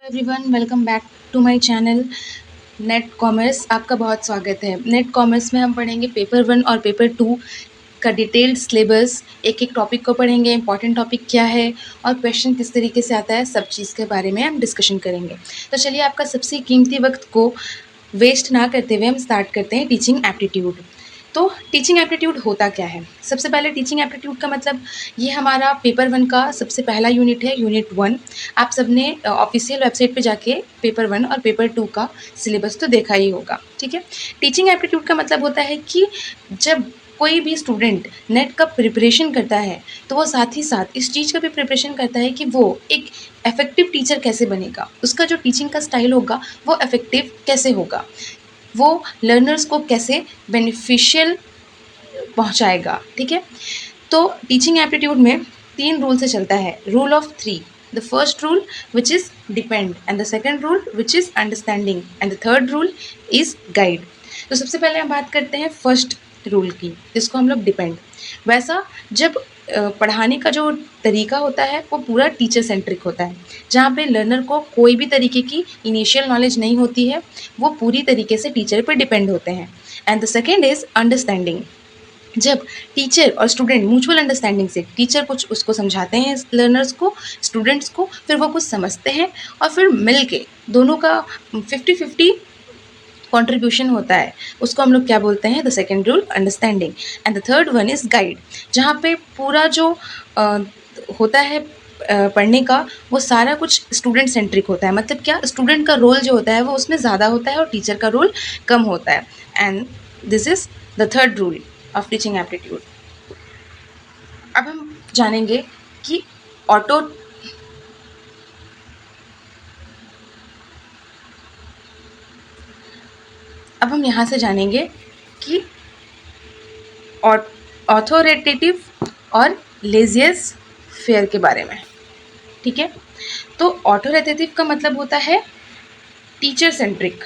Everyone, welcome back to my channel net commerce. आपका बहुत स्वागत है। नेट कॉमर्स में हम पढ़ेंगे पेपर 1 और पेपर 2 का डिटेल्ड सिलेबस। एक एक टॉपिक को पढ़ेंगे, इंपॉर्टेंट टॉपिक क्या है और क्वेश्चन किस तरीके से आता है, सब चीज़ के बारे में हम डिस्कशन करेंगे। तो चलिए, आपका सबसे कीमती वक्त को वेस्ट ना करते हुए हम स्टार्ट करते हैं टीचिंग एप्टीट्यूड। तो टीचिंग एप्टीट्यूड होता क्या है? सबसे पहले टीचिंग एप्टीट्यूड का मतलब, ये हमारा पेपर 1 का सबसे पहला यूनिट है, यूनिट 1। आप सबने ऑफिशियल वेबसाइट पे जाके पेपर 1 और पेपर 2 का सिलेबस तो देखा ही होगा, ठीक है। टीचिंग एप्टीट्यूड का मतलब होता है कि जब कोई भी स्टूडेंट नेट का प्रिपरेशन करता है तो वो साथ ही साथ इस चीज़ का भी प्रिपरेशन करता है कि वो एक इफेक्टिव टीचर कैसे बनेगा, उसका जो टीचिंग का स्टाइल होगा वो इफेक्टिव कैसे होगा, वो लर्नर्स को कैसे बेनिफिशियल पहुंचाएगा, ठीक है। तो टीचिंग एप्टीट्यूड में 3 रूल से चलता है। Rule of 3, the first rule which is depend, and the second rule which is understanding, and the third rule is guide. तो सबसे पहले हम बात करते हैं फर्स्ट रूल की, जिसको हम लोग डिपेंड। वैसा जब पढ़ाने का जो तरीका होता है वो पूरा टीचर सेंट्रिक होता है, जहाँ पे लर्नर को कोई भी तरीके की इनिशियल नॉलेज नहीं होती है, वो पूरी तरीके से टीचर पर डिपेंड होते हैं। And the second is understanding. जब टीचर और स्टूडेंट म्यूचुअल अंडरस्टैंडिंग से टीचर कुछ उसको समझाते हैं, लर्नर्स को, स्टूडेंट्स को, फिर वो कुछ समझते हैं और फिर मिल के दोनों का 50-50 कॉन्ट्रीब्यूशन होता है, उसको हम लोग क्या बोलते हैं? The second rule, understanding. And the third one is guide, जहाँ पे पूरा जो होता है पढ़ने का, वो सारा कुछ स्टूडेंट सेंट्रिक होता है। मतलब क्या, स्टूडेंट का रोल जो होता है वो उसमें ज़्यादा होता है और टीचर का रोल कम होता है। And this is the third rule of teaching aptitude. अब हम जानेंगे कि ऑटो अब हम यहाँ से जानेंगे कि ऑथोरिटेटिव और लेजियस फेयर के बारे में, ठीक है। तो ऑथोरिटेटिव का मतलब होता है टीचर सेंट्रिक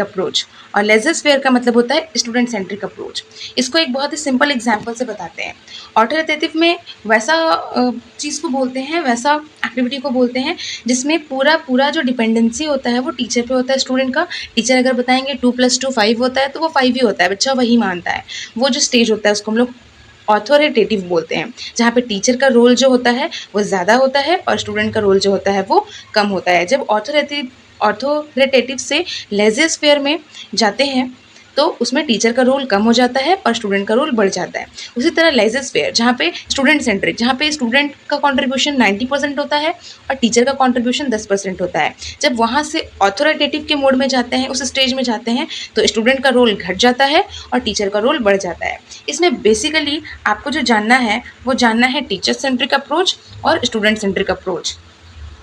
अप्रोच, और लेजर्स फेयर का मतलब होता है स्टूडेंट सेंट्रिक अप्रोच। इसको एक बहुत ही सिंपल एग्जांपल से बताते हैं। ऑथोरिटेटिव में वैसा चीज़ को बोलते हैं, वैसा एक्टिविटी को बोलते हैं जिसमें पूरा जो डिपेंडेंसी होता है वो टीचर पे होता है, स्टूडेंट का। टीचर अगर बताएंगे 2+2 5 होता है तो वो 5 ही होता है, बच्चा वही मानता है। वो जो स्टेज होता है उसको हम लोग ऑथोरिटेटिव बोलते हैं, जहाँ पे टीचर का रोल जो होता है वो ज़्यादा होता है और स्टूडेंट का रोल जो होता है वो कम होता है। जब ऑथोरिटेटिव से लेजियस फेयर में जाते हैं तो उसमें टीचर का रोल कम हो जाता है और स्टूडेंट का रोल बढ़ जाता है। उसी तरह लेजियस फेयर, जहाँ पे स्टूडेंट सेंट्रिक, जहाँ पे स्टूडेंट का कंट्रीब्यूशन 90% होता है और टीचर का कंट्रीब्यूशन 10% होता है। जब वहाँ से ऑथोरिटेटिव के मोड में जाते हैं, उस स्टेज में जाते हैं, तो स्टूडेंट का रोल घट जाता है और टीचर का रोल बढ़ जाता है। इसमें बेसिकली आपको जो जानना है वो जानना है टीचर सेंट्रिक अप्रोच और स्टूडेंट सेंट्रिक अप्रोच,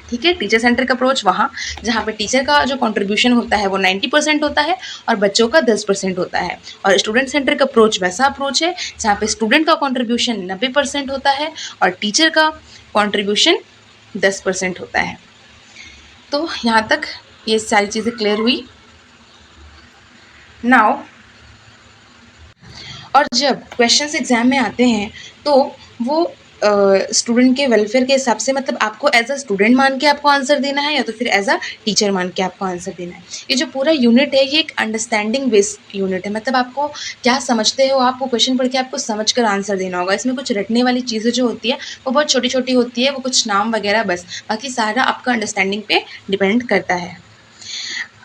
ठीक है। टीचर सेंट्रिक अप्रोच वहाँ जहाँ पे टीचर का जो कंट्रीब्यूशन होता है वो 90% होता है और बच्चों का 10% होता है। और स्टूडेंट सेंट्रिक अप्रोच वैसा अप्रोच है जहाँ पे स्टूडेंट का कंट्रीब्यूशन 90% होता है और टीचर का कंट्रीब्यूशन 10% होता है। तो यहाँ तक ये सारी चीज़ें क्लियर हुई। नाउ, और जब क्वेश्चंस एग्जाम में आते हैं तो वो स्टूडेंट के वेलफेयर के हिसाब से, मतलब आपको एज अ स्टूडेंट मान के आपको आंसर देना है या तो फिर एज अ टीचर मान के आपको आंसर देना है। ये जो पूरा यूनिट है ये एक अंडरस्टैंडिंग बेस्ड यूनिट है, मतलब आपको क्या समझते हो, आपको क्वेश्चन पढ़ के आपको समझ कर आंसर देना होगा। इसमें कुछ रटने वाली चीज़ें जो होती है वो बहुत छोटी छोटी होती है, वो कुछ नाम वगैरह बस, बाकी सारा आपका अंडरस्टैंडिंग पे डिपेंड करता है।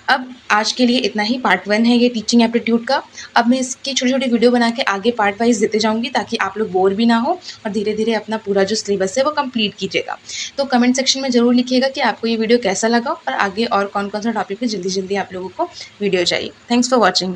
अब आज के लिए इतना ही, पार्ट 1 है ये टीचिंग एप्टीट्यूड का। अब मैं इसकी छोटी छोटी वीडियो बना के आगे पार्ट वाइज देते जाऊंगी ताकि आप लोग बोर भी ना हो और धीरे धीरे अपना पूरा जो सिलेबस है वो कंप्लीट कीजिएगा। तो कमेंट सेक्शन में ज़रूर लिखिएगा कि आपको ये वीडियो कैसा लगा और आगे और कौन कौन सा टॉपिक पे जल्दी जल्दी आप लोगों को वीडियो चाहिए। Thanks for watching.